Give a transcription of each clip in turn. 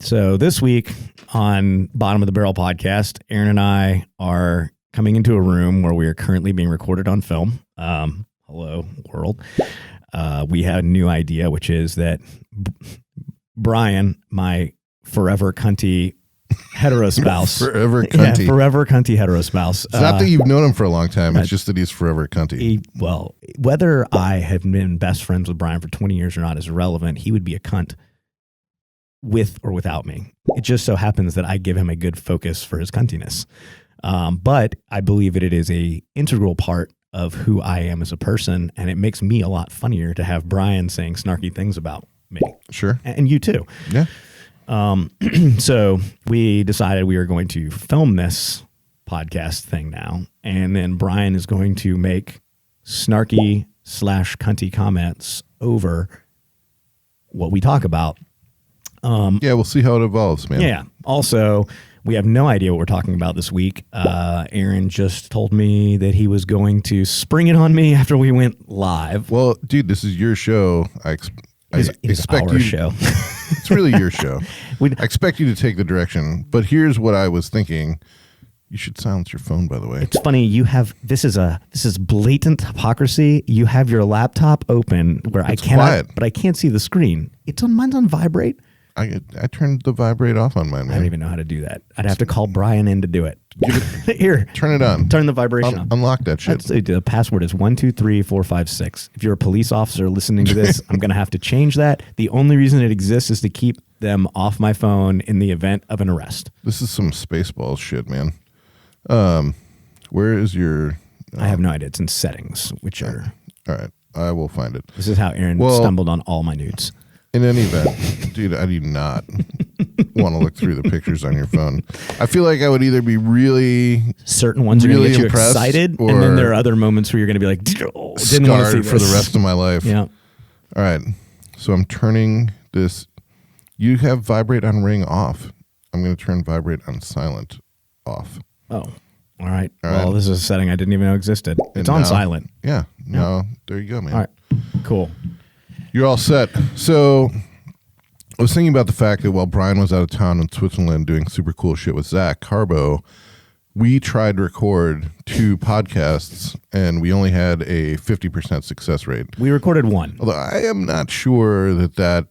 So this week on Bottom of the Barrel podcast, Aron and I are coming into a room where we are currently being recorded on film. Hello, world. We had a new idea, which is that Brian, my forever cunty hetero spouse. Forever cunty. Yeah, forever cunty hetero spouse. It's not that you've known him for a long time. It's just that he's forever cunty. Well, whether I have been best friends with Brian for 20 years or not is irrelevant. He would be a cunt with or without me. It just so happens that I give him a good focus for his cuntiness. But I believe that it is a integral part of who I am as a person, and it makes me a lot funnier to have Brian saying snarky things about me. Sure. And you too. Yeah. So we decided we were going to film this podcast thing now, and then Brian is going to make snarky / cunty comments over what we talk about. Yeah, we'll see how it evolves, man. Yeah. Also, we have no idea what we're talking about this week. Aron just told me that he was going to spring it on me after we went live. Well, dude, this is your show. I expect our you. show. It's really your show. I expect you to take the direction. But here's what I was thinking. You should silence your phone, by the way. It's funny. You have this is blatant hypocrisy. You have your laptop open where I cannot, quiet. But I can't see the screen. Mine's on vibrate. I turned the vibrate off on mine, man. I don't even know how to do that. I'd have to call Brian in to do it. Here, turn it on. Turn the vibration on. Unlock that shit. The password is 123456. If you're a police officer listening to this, I'm going to have to change that. The only reason it exists is to keep them off my phone in the event of an arrest. This is some Spaceballs shit, man. Where is your... I have no idea. It's in settings, which are... All right. I will find it. This is how Aron stumbled on all my nudes. In any event, dude, I do not want to look through the pictures on your phone. I feel like I would either be really... Certain ones really are going to get you impressed, excited, and then there are other moments where you're going to be like, oh, didn't want to see this for the rest of my life. Yeah. All right. So I'm turning this... You have vibrate on ring off. I'm going to turn vibrate on silent off. Oh, all right. Well, this is a setting I didn't even know existed. It's on silent. Yeah. No, there you go, man. All right. Cool. You're all set. So I was thinking about the fact that while Brian was out of town in Switzerland doing super cool shit with Zach Carbo, we tried to record 2 podcasts and we only had a 50% success rate. We recorded 1. Although I am not sure that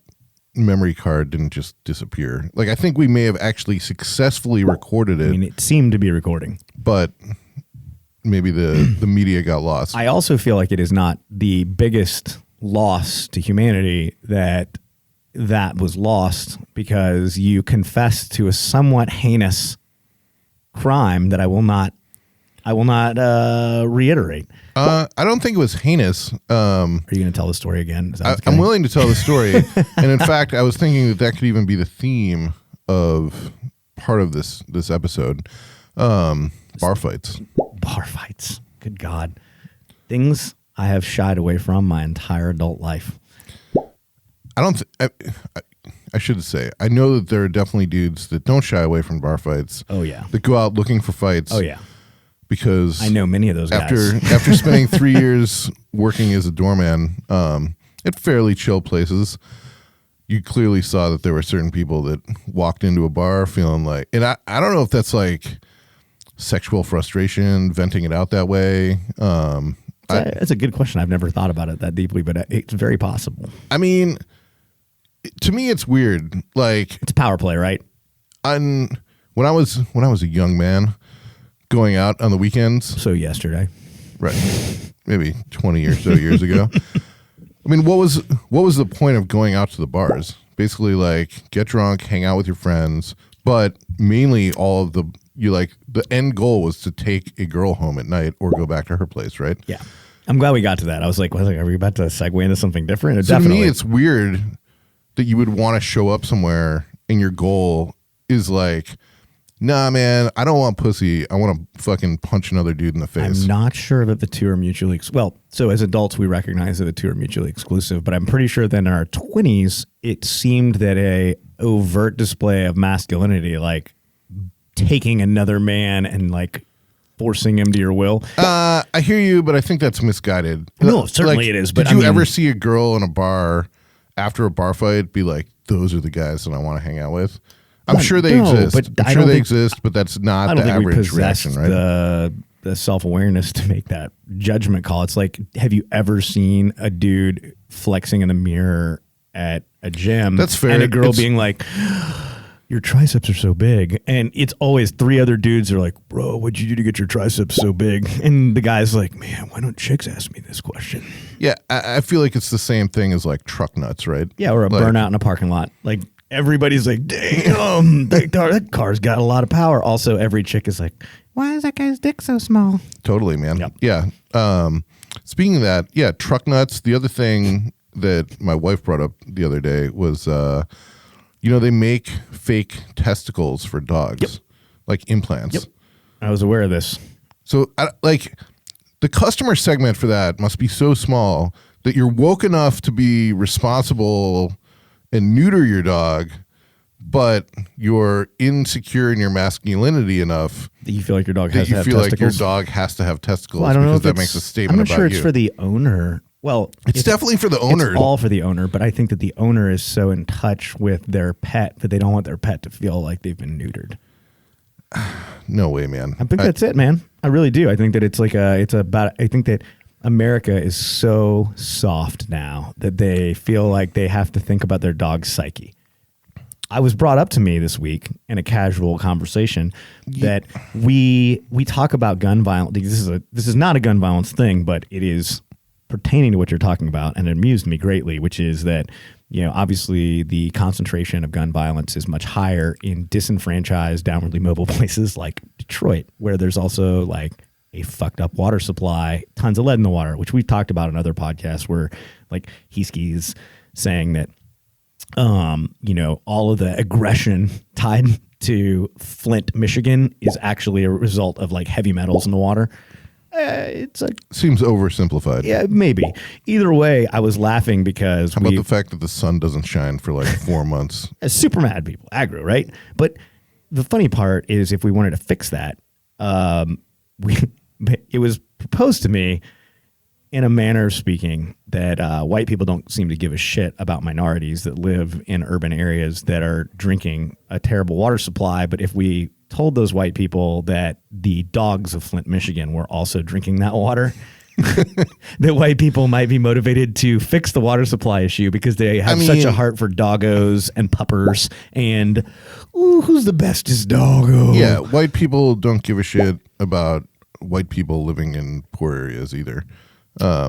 memory card didn't just disappear. Like, I think we may have actually successfully recorded it. I mean, it seemed to be recording. But maybe the media got lost. I also feel like it is not the biggest loss to humanity that was lost because you confessed to a somewhat heinous crime that I will not reiterate. I don't think it was heinous. Are you going to tell the story again? I'm willing to tell the story. And in fact, I was thinking that could even be the theme of part of this episode. Bar fights. Bar fights. Good God. Things I have shied away from my entire adult life. I should say, I know that there are definitely dudes that don't shy away from bar fights. Oh, yeah. That go out looking for fights. Oh, yeah. Because I know many of those guys. After spending 3 years working as a doorman at fairly chill places, you clearly saw that there were certain people that walked into a bar feeling like, and I don't know if that's like sexual frustration, venting it out that way. That's a good question. I've never thought about it that deeply, but it's very possible. I mean, to me, it's weird. Like, it's power play, right? When I was a young man, going out on the weekends. So yesterday, right? Maybe 20 or so years ago. I mean, what was the point of going out to the bars? Basically, like, get drunk, hang out with your friends, but mainly the end goal was to take a girl home at night or go back to her place, right? Yeah. I'm glad we got to that. I was like, are we about to segue into something different? So definitely. To me, it's weird that you would want to show up somewhere and your goal is like, nah, man, I don't want pussy. I want to fucking punch another dude in the face. I'm not sure that the two are mutually so as adults, we recognize that the two are mutually exclusive, but I'm pretty sure that in our 20s, it seemed that a overt display of masculinity, like taking another man and like forcing him to your will. I hear you, but I think that's misguided. No, certainly it is. But did you ever see a girl in a bar after a bar fight be like, those are the guys that I want to hang out with? I'm sure they exist. But I'm sure they exist, but that's not the average reaction, right? The self-awareness to make that judgment call. It's like, have you ever seen a dude flexing in the mirror at a gym? That's fair. And a girl being like, your triceps are so big. And it's always three other dudes that are like, bro, what'd you do to get your triceps so big? And the guy's like, man, why don't chicks ask me this question? Yeah, I feel like it's the same thing as like truck nuts, right? Yeah, or a burnout in a parking lot. Like, everybody's like, damn, that car's got a lot of power. Also, every chick is like, why is that guy's dick so small? Totally, man. Yep. Yeah. Speaking of that, yeah, truck nuts. The other thing that my wife brought up the other day was, they make fake testicles for dogs, like implants. Yep. I was aware of this. So, the customer segment for that must be so small that you're woke enough to be responsible and neuter your dog, but you're insecure in your masculinity enough that you feel like your dog has that to have you feel testicles. like your dog has to have testicles, well, I don't know because if that makes a statement I'm about not sure it's you. for the owner. Well, it's definitely for the owner. It's all for the owner, but I think that the owner is so in touch with their pet that they don't want their pet to feel like they've been neutered. No way, man. I think that's it, man. I really do. I think that I think that America is so soft now that they feel like they have to think about their dog's psyche. I was brought up to me this week in a casual conversation that we talk about gun violence. This is not a gun violence thing, but it is pertaining to what you're talking about, and it amused me greatly, which is that, obviously the concentration of gun violence is much higher in disenfranchised, downwardly mobile places like Detroit, where there's also like a fucked up water supply, tons of lead in the water, which we've talked about in other podcasts where like Heesky's saying that, all of the aggression tied to Flint, Michigan is actually a result of like heavy metals in the water. It's like seems oversimplified. Yeah, maybe. Either way, I was laughing because how about the fact that the sun doesn't shine for like 4 months? Super mad people, aggro, right? But the funny part is, if we wanted to fix that, it was proposed to me in a manner of speaking that white people don't seem to give a shit about minorities that live in urban areas that are drinking a terrible water supply. But if we told those white people that the dogs of Flint, Michigan were also drinking that water, that white people might be motivated to fix the water supply issue because they have such a heart for doggos and puppers and who's the bestest doggo. Yeah, white people don't give a shit about white people living in poor areas either. I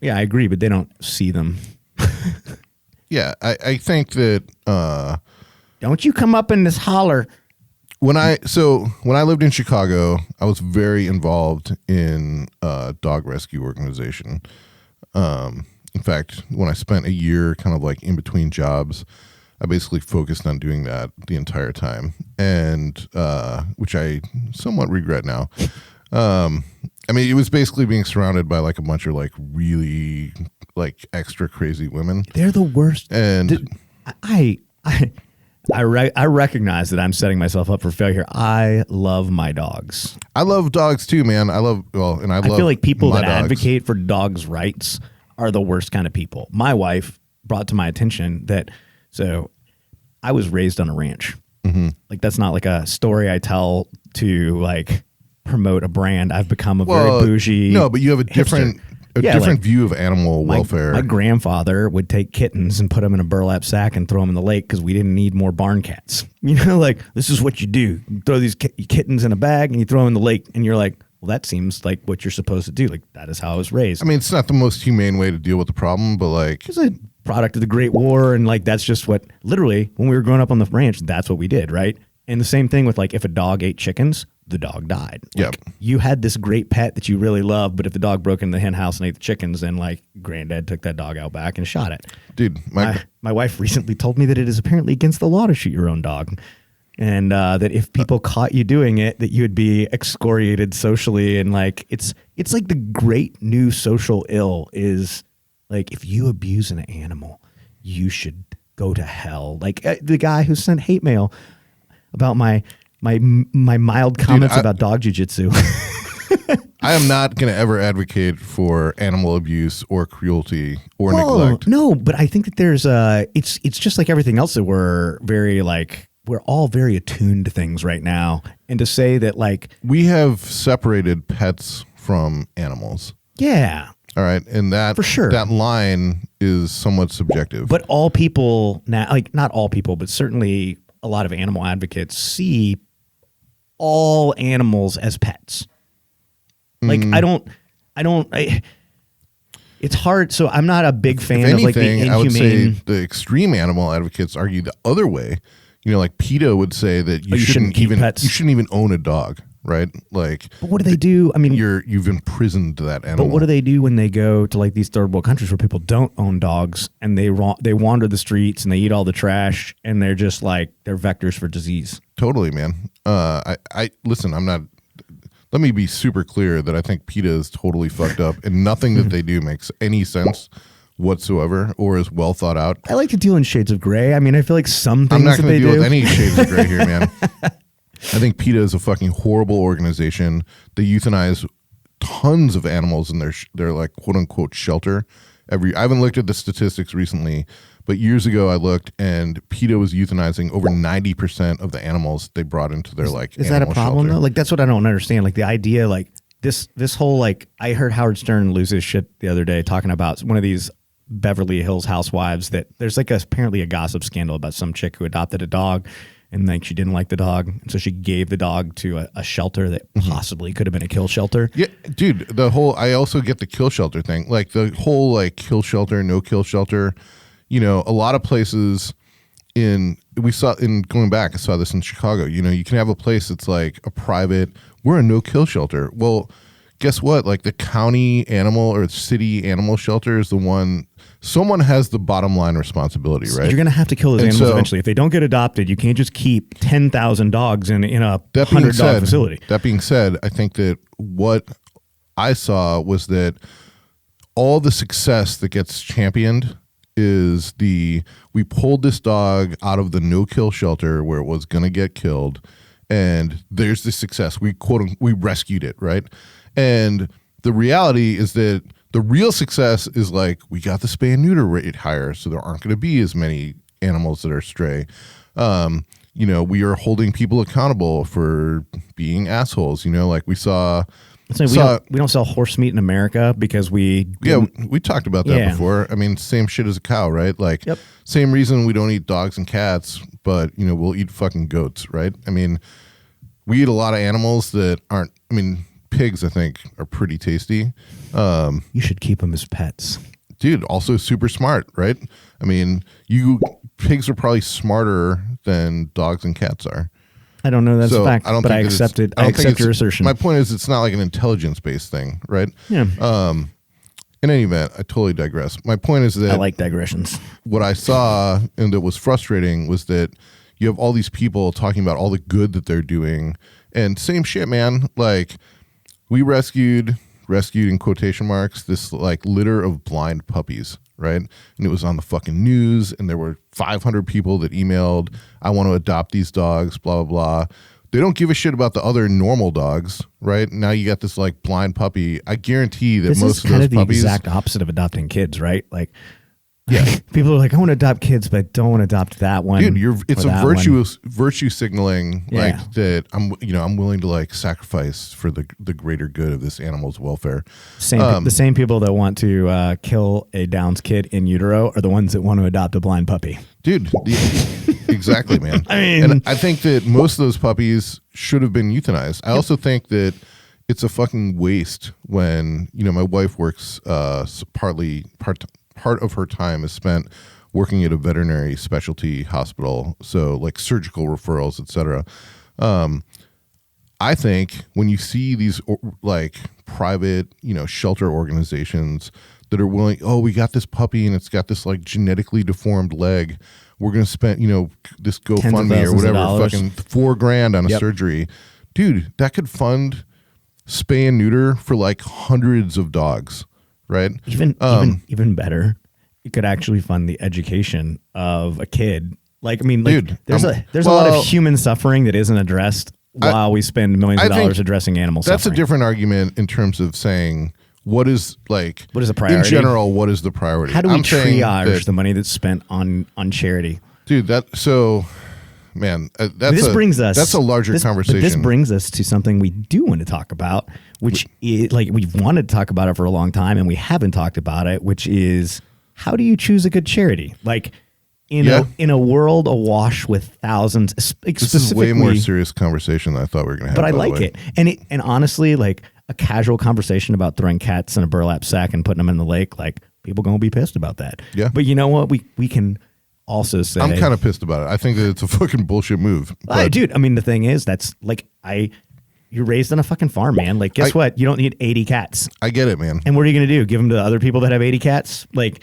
agree, but they don't see them. Yeah, I think that don't you come up in this holler. When I lived in Chicago, I was very involved in a dog rescue organization. In fact, when I spent a year kind of like in between jobs, I basically focused on doing that the entire time, and which I somewhat regret now. It was basically being surrounded by like a bunch of like really like extra crazy women. They're the worst. And I recognize that I'm setting myself up for failure. I love my dogs. I love dogs too, man. I feel like people that advocate for dogs' rights are the worst kind of people. My wife brought to my attention that, so I was raised on a ranch. Mm-hmm. Like, that's not like a story I tell to like promote a brand. I've become a very bougie. No, but you have a different view of animal welfare. My grandfather would take kittens and put them in a burlap sack and throw them in the lake because we didn't need more barn cats. Like, this is what you do. You throw these kittens in a bag and you throw them in the lake, and you're like, well, that seems like what you're supposed to do. Like, that is how I was raised. It's not the most humane way to deal with the problem, but like, it's a product of the Great War, and like that's just what, literally, when we were growing up on the ranch, that's what we did, right? And the same thing with like, if a dog ate chickens, the dog died. Yep. You had this great pet that you really loved, but if the dog broke into the hen house and ate the chickens, then like granddad took that dog out back and shot it. Dude, my wife recently told me that it is apparently against the law to shoot your own dog. And that if people caught you doing it, that you would be excoriated socially. And like, it's like the great new social ill is like, if you abuse an animal, you should go to hell. Like the guy who sent hate mail about my mild comments about dog jujitsu. I am not going to ever advocate for animal abuse or cruelty or neglect. No, but I think that there's it's just like everything else that we're very like we're all very attuned to things right now. And to say that, like, we have separated pets from animals. yeah. All right. And that, For sure. that line is somewhat subjective. But all people now, like, not all people, but certainly a lot of animal advocates see all animals as pets. Like, it's hard. So I'm not a big fan if anything, of like the inhumane. I would say the extreme animal advocates argue the other way. You know, like PETA would say that you shouldn't keep even pets. you shouldn't even own a dog, right? Like, But what do they do? I mean, you've imprisoned that animal. but what do they do when they go to like these third world countries where people don't own dogs and they wander the streets and they eat all the trash and they're just like they're vectors for disease? Totally, man. I listen. I'm not. Let me be super clear that I think PETA is totally fucked up, and nothing that they do makes any sense whatsoever or is well thought out. I like to deal in shades of gray. I mean, I feel like some things I'm not that going they to deal do. with any shades of gray here, man. I think PETA is a fucking horrible organization. They euthanize tons of animals in their like quote unquote shelter. I haven't looked at the statistics recently, but years ago I looked, and PETA was euthanizing over 90% of the animals they brought into their like. Is that a problem shelter. though? Like that's what I don't understand. Like the idea, like this whole like I heard Howard Stern lose his shit the other day talking about one of these Beverly Hills housewives that there's like apparently a gossip scandal about some chick who adopted a dog and like she didn't like the dog, and so she gave the dog to a shelter that possibly could have been a kill shelter. Yeah, dude, I also get the kill shelter thing. Like the whole like kill shelter, no kill shelter. You know, a lot of places I saw this in Chicago. You know, you can have a place that's like a private, we're a no kill shelter. Well, guess what? Like the county animal or city animal shelter is the one, someone has the bottom line responsibility, right? You're going to have to kill those And animals so- eventually. If they don't get adopted, you can't just keep 10,000 dogs in a That being $100 facility. That being said, I think that what I saw was that all the success that gets championed is we pulled this dog out of the no-kill shelter where it was going to get killed, and there's the success. We rescued it, right? And the reality is that the real success is like we got the spay and neuter rate higher, so there aren't going to be as many animals that are stray. You know, we are holding people accountable for being assholes. You know, like we saw. So we don't sell horse meat in America because we talked about that before. I mean, same shit as a cow, right? Like, same reason we don't eat dogs and cats, but you know, we'll eat fucking goats, right? I mean, we eat a lot of animals that aren't. I mean, pigs, I think, are pretty tasty. You should keep them as pets. Dude, also super smart, right? I mean, pigs are probably smarter than dogs and cats are. I don't know that's a fact, I don't but I think accept it. I I don't think accept your assertion. My point is, it's not like an intelligence-based thing, right? Yeah. In any event, I totally digress. My point is that I like digressions. what I saw and that was frustrating was that you have all these people talking about all the good that they're doing, and same shit, man. Like we rescued in quotation marks this like litter of blind puppies, right? And it was on the fucking news, and there were 500 people that emailed, I want to adopt these dogs, blah, blah, blah. They don't give a shit about the other normal dogs, right? Now you got this like blind puppy. I guarantee that This most is of kind those of the puppies. exact opposite of adopting kids, right? Like, Yeah. people are like, I want to adopt kids, but I don't want to adopt that one. Dude, it's or a that one. virtue signaling, Yeah. like that. I'm willing to like sacrifice for the greater good of this animal's welfare. The same people that want to kill a Downs kid in utero are the ones that want to adopt a blind puppy. Dude, exactly, man. I mean, and I think that most of those puppies should have been euthanized. I also think that it's a fucking waste when, you know, my wife works part of her time is spent working at a veterinary specialty hospital, so like surgical referrals, etc. I think when you see these like private, you know, shelter organizations that are willing, oh, we got this puppy and it's got this like genetically deformed leg, we're gonna spend, you know, this GoFundMe or whatever, fucking $4,000 on a surgery, dude, that could fund spay and neuter for like hundreds of dogs, right? Even better, it could actually fund the education of a kid. Like, I mean, like, dude, there's a lot of human suffering that isn't addressed while we spend millions of dollars addressing animal suffering. That's a different argument in terms of saying what is the priority? In general, what is the priority? How do we triage the money that's spent on charity? Dude, man, That's a larger conversation. But this brings us to something we do want to talk about, which is like we've wanted to talk about it for a long time and we haven't talked about it, which is how do you choose a good charity? Like in a world awash with thousands. This is way more serious conversation than I thought we were going to have. But I like it, and honestly, like a casual conversation about throwing cats in a burlap sack and putting them in the lake, like people gonna be pissed about that. Yeah. But you know what? We can also say I'm kind of pissed about it. I think that it's a fucking bullshit move. Dude, I mean, the thing is, that's like you're raised on a fucking farm, man. Like, guess what? You don't need 80 cats. I get it, man. And what are you going to do? Give them to other people that have 80 cats? Like,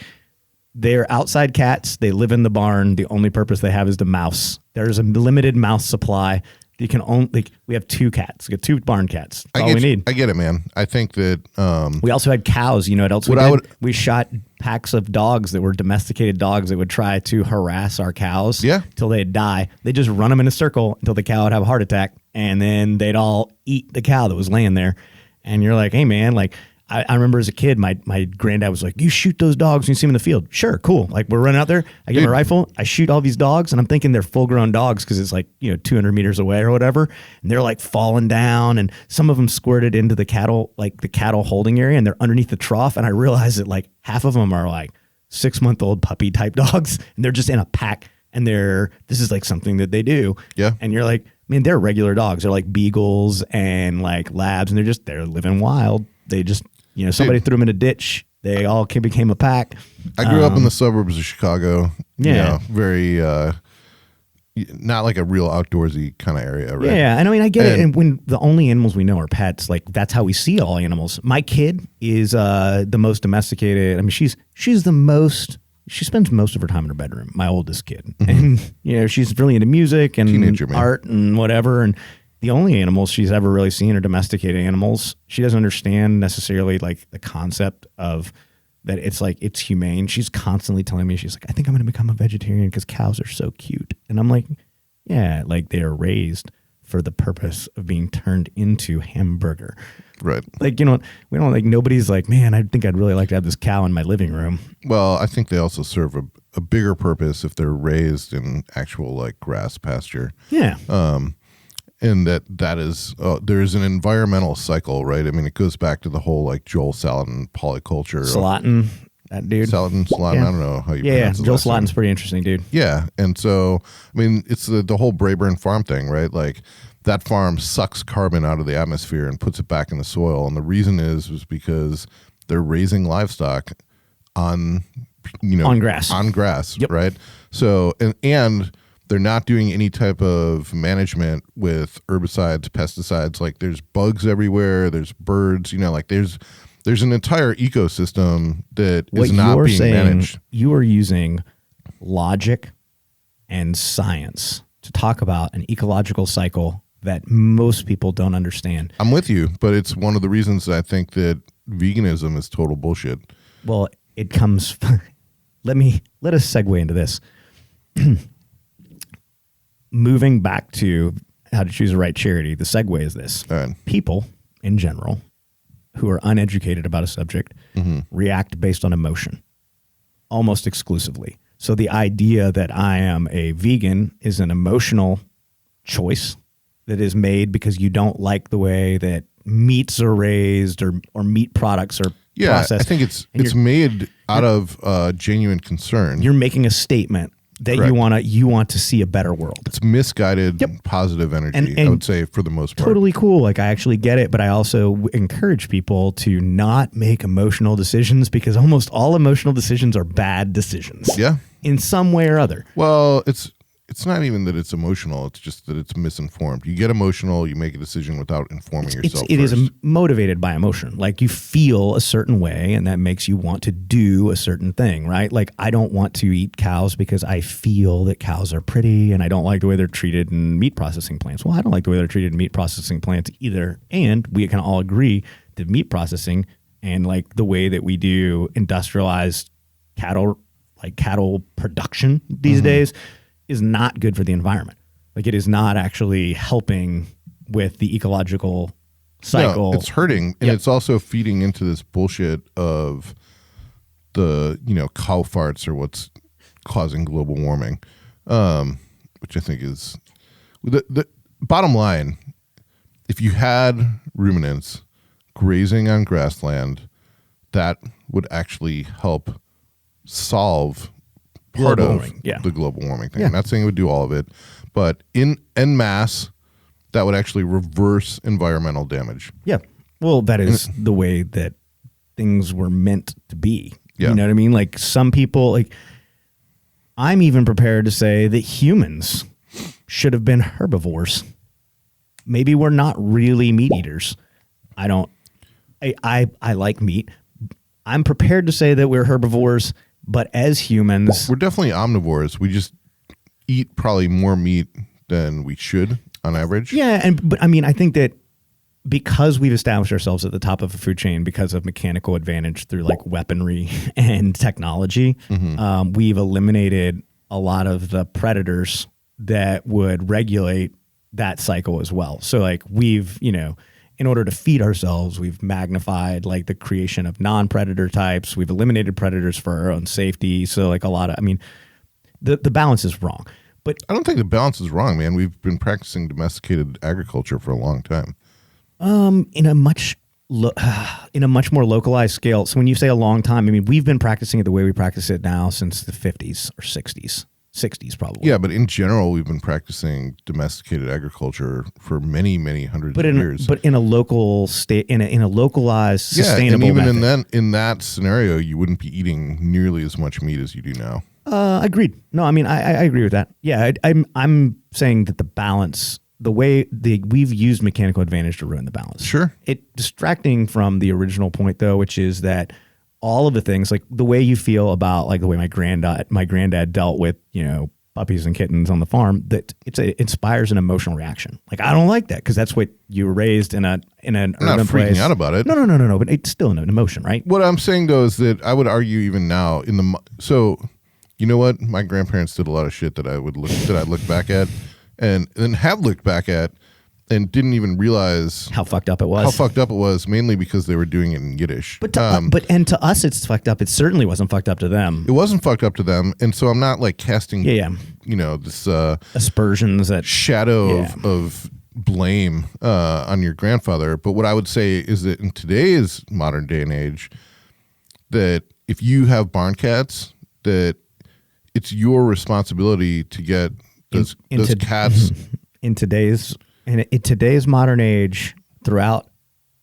they're outside cats. They live in the barn. The only purpose they have is the mouse. There's a limited mouse supply. You can only, like, we have 2 cats. We got 2 barn cats. That's all we need. I get it, man. I think that we also had cows. You know what else we did? We shot packs of dogs that were domesticated dogs that would try to harass our cows till they'd die. They just run them in a circle until the cow would have a heart attack, and then they'd all eat the cow that was laying there. And you're like, hey, man, like, I remember as a kid, my granddad was like, you shoot those dogs when you see them in the field. Sure, cool. Like, we're running out there. I get my rifle. I shoot all these dogs, and I'm thinking they're full-grown dogs because it's like, 200 meters away or whatever. And they're like falling down, and some of them squirted into the cattle, like the cattle holding area, and they're underneath the trough. And I realized that like half of them are like 6-month-old puppy type dogs, and they're just in a pack, and this is like something that they do. Yeah. And you're like, man, they're regular dogs. They're like beagles and like labs, and they're living wild. They just, somebody threw them in a ditch. They all became a pack. I grew up in the suburbs of Chicago. Yeah. Very, not like a real outdoorsy kind of area, right? Yeah, I mean, I get it. And when the only animals we know are pets, like that's how we see all animals. My kid is the most domesticated. I mean, she spends most of her time in her bedroom, my oldest kid. Mm-hmm. And, she's really into music and art and whatever. And the only animals she's ever really seen are domesticated animals. She doesn't understand necessarily like the concept of that it's like it's humane. She's constantly telling me, she's like, I think I'm going to become a vegetarian because cows are so cute. And I'm like, yeah, like they are raised for the purpose of being turned into hamburger. Right. Like, we don't like, nobody's like, man, I think I'd really like to have this cow in my living room. Well, I think they also serve a bigger purpose if they're raised in actual like grass pasture. Yeah. And that is, there's an environmental cycle, right? I mean, it goes back to the whole like Joel Salatin polyculture. Salatin, that dude. Salatin, yeah. I don't know how you pronounce it. Joel Salatin's pretty interesting, dude. Yeah. And so, I mean, it's the whole Braeburn farm thing, right? Like that farm sucks carbon out of the atmosphere and puts it back in the soil. And the reason was because they're raising livestock on grass. On grass, yep. Right? So, and they're not doing any type of management with herbicides, pesticides. Like there's bugs everywhere. There's birds, like there's an entire ecosystem that is not being managed. You are using logic and science to talk about an ecological cycle that most people don't understand. I'm with you, but it's one of the reasons I think that veganism is total bullshit. Well, it comes, let us segue into this. Moving back to how to choose the right charity, the segue is this. All right. People in general who are uneducated about a subject react based on emotion almost exclusively. So the idea that I am a vegan is an emotional choice that is made because you don't like the way that meats are raised or meat products are processed. I think it's made out of genuine concern. You're making a statement that you want to see a better world. It's misguided positive energy, and I would say, for the most part. Totally cool. Like, I actually get it, but I also encourage people to not make emotional decisions because almost all emotional decisions are bad decisions. Yeah. In some way or other. Well, it's not even that it's emotional. It's just that it's misinformed. You get emotional, you make a decision without informing yourself. It is motivated by emotion. Like you feel a certain way and that makes you want to do a certain thing, right? Like I don't want to eat cows because I feel that cows are pretty and I don't like the way they're treated in meat processing plants. Well, I don't like the way they're treated in meat processing plants either. And we can all agree that meat processing and like the way that we do industrialized cattle production these days is not good for the environment. Like it is not actually helping with the ecological cycle. No, it's hurting. And it's also feeding into this bullshit of the, cow farts are what's causing global warming, which I think is The bottom line, if you had ruminants grazing on grassland, that would actually help solve part Global of warming, yeah. the global warming thing. Yeah. I'm not saying it would do all of it, but en masse, that would actually reverse environmental damage. Yeah. Well, that is the way that things were meant to be. Yeah. You know what I mean? Like some people, like I'm even prepared to say that humans should have been herbivores. Maybe we're not really meat eaters. I like meat. I'm prepared to say that we're herbivores, but as humans, We're definitely omnivores. We just eat probably more meat than we should on average. yeah, but I mean, I think that because we've established ourselves at the top of a food chain because of mechanical advantage through like weaponry and technology, we've eliminated a lot of the predators that would regulate that cycle as well. So like we've, in order to feed ourselves, we've magnified like the creation of non-predator types. We've eliminated predators for our own safety. So like the balance is wrong. But I don't think the balance is wrong, man. We've been practicing domesticated agriculture for a long time. in a much more localized scale. So when you say a long time, I mean, we've been practicing it the way we practice it now since the 50s or 60s probably. Yeah, but in general, we've been practicing domesticated agriculture for many, many hundreds of years. But in a local state, in a localized, sustainable and even method. in that scenario, you wouldn't be eating nearly as much meat as you do now. Agreed. No, I mean, I agree with that. Yeah, I'm saying that the balance, we've used mechanical advantage to ruin the balance. Sure. It distracting from the original point though, which is that all of the things, like the way you feel about like the way my granddad dealt with, puppies and kittens on the farm, that it inspires an emotional reaction. Like I don't like that because that's what you were raised in an I'm urban not freaking place. out about it. No, but it's still an emotion, right? What I'm saying though is that I would argue even now so you know what, my grandparents did a lot of shit that I look back at and have looked back at and didn't even realize How fucked up it was. mainly because they were doing it in Yiddish. But to us, it's fucked up. It certainly wasn't fucked up to them. It wasn't fucked up to them, and so I'm not like casting this Aspersions that shadow of blame on your grandfather. But what I would say is that in today's modern day and age, that if you have barn cats, that it's your responsibility to get those cats in today's modern age, throughout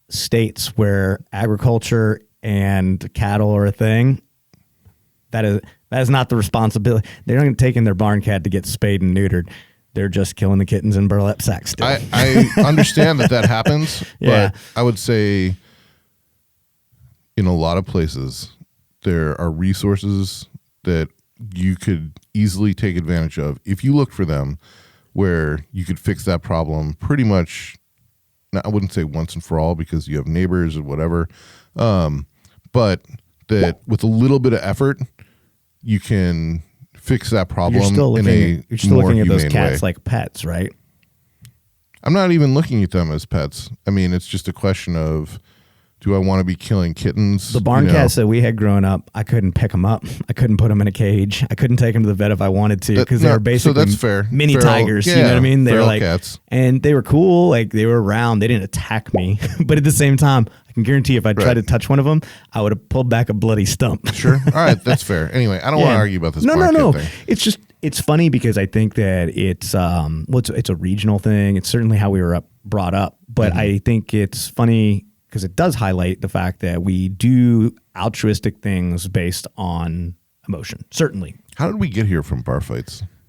states where agriculture and cattle are a thing, that is not the responsibility. They're not taking their barn cat to get spayed and neutered. They're just killing the kittens in burlap sacks still. I understand that happens, Yeah. but I would say in a lot of places there are resources that you could easily take advantage of if you look for them, where you could fix that problem pretty much. Now, I wouldn't say once and for all because you have neighbors or whatever, but that with a little bit of effort, you can fix that problem. You're still looking at those cats way. like pets, right? I'm not even looking at them as pets. I mean, it's just a question of, do I want to be killing kittens? The barn cats that we had growing up, I couldn't pick them up. I couldn't put them in a cage. I couldn't take them to the vet if I wanted to because they were basically so that's fair. mini Feral, tigers. You know what I mean? They were like cats. And they were cool. Like they were around. They didn't attack me. But at the same time, I can guarantee if I tried to touch one of them, I would have pulled back a bloody stump. Sure. All right. That's fair. Anyway, I don't want to argue about this. No. Thing. It's just, it's funny because I think that it's a regional thing. It's certainly how we were brought up. But I think it's funny because it does highlight the fact that we do altruistic things based on emotion. Certainly. How did we get here from bar fights?